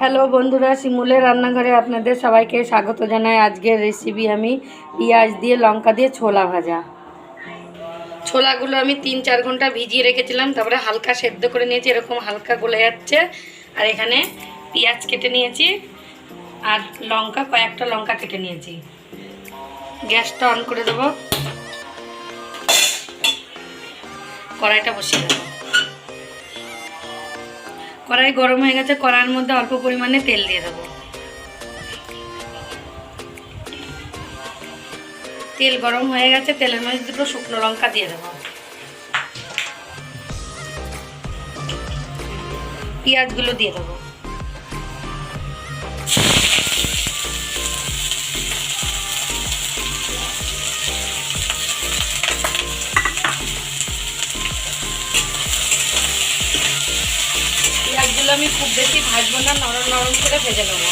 Hello বন্ধুরা, শিমুলের রান্নাঘরে আপনাদের সবাইকে স্বাগত জানাই। আজকের রেসিপি আমি পেঁয়াজ দিয়ে লঙ্কা দিয়ে ছোলা ভাজা। ছোলাগুলো আমি 3-4 ঘন্টা ভিজিয়ে রেখেছিলাম, তারপরে হালকা সেদ্ধ করে নিয়েছি, এরকম হালকা গলে যাচ্ছে। আর এখানে পেঁয়াজ কেটে নিয়েছি আর কয়েকটা লঙ্কা কেটে নিয়েছি। গ্যাসটা অন করে দেবো, কড়াইটা বসিয়ে দেবো। কড়াই গরম হয়ে গেছে, কড়াইয়ের মধ্যে অল্প পরিমাণে তেল দিয়ে দেবো। তেল গরম হয়ে গেছে, তেলের মধ্যে দুটো শুকনো লঙ্কা দিয়ে দেবো। পেঁয়াজগুলো দিয়ে দেবো। পেঁয়াজগুলো আমি খুব বেশি ভাজবো না, নরম নরম করে ভেজে নেবো।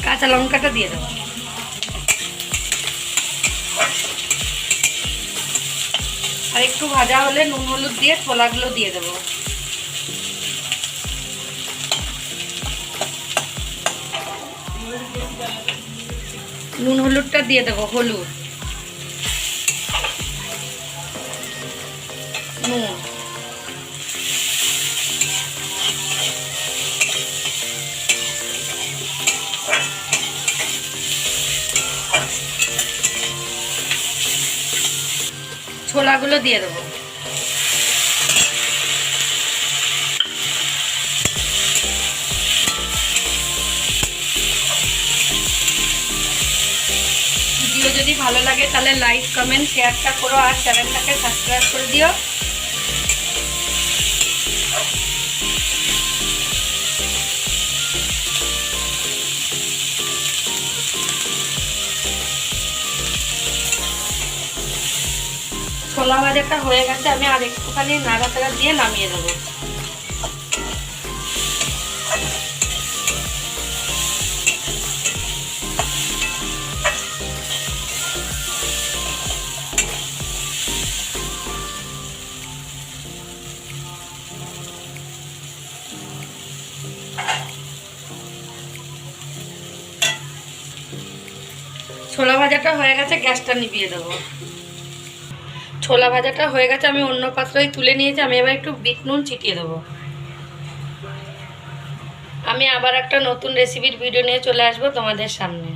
কাঁচা লঙ্কাটা দিয়ে দেবো। আর একটু ভাজা হলে নুন হলুদ দিয়ে ছোলাগুলো দিয়ে দেবো। নুন হলুদটা দিয়ে দেবো, হলুদ, নুন, ছোলাগুলো দিয়ে দেবো। ভিডিও যদি ভালো লাগে তাহলে লাইক, কমেন্ট, শেয়ারটা করো আর চ্যানেলটাকে সাবস্ক্রাইব করে দিও। ছোলা ভাজাটা হয়ে গেছে, আমি আর একটুখানি নাড়াচাড়া দিয়ে নামিয়ে দেবো। ছোলা ভাজাটা হয়ে গেছে, গ্যাসটা নিভিয়ে দেবো। ছোলা ভাজাটা হয়ে গেছে, আমি অন্য পাত্রই তুলে নিয়েছি। আমি এবার একটু বিট নুন ছিটিয়ে দেবো। আমি আবার একটা নতুন রেসিপির ভিডিও নিয়ে চলে আসবো তোমাদের সামনে।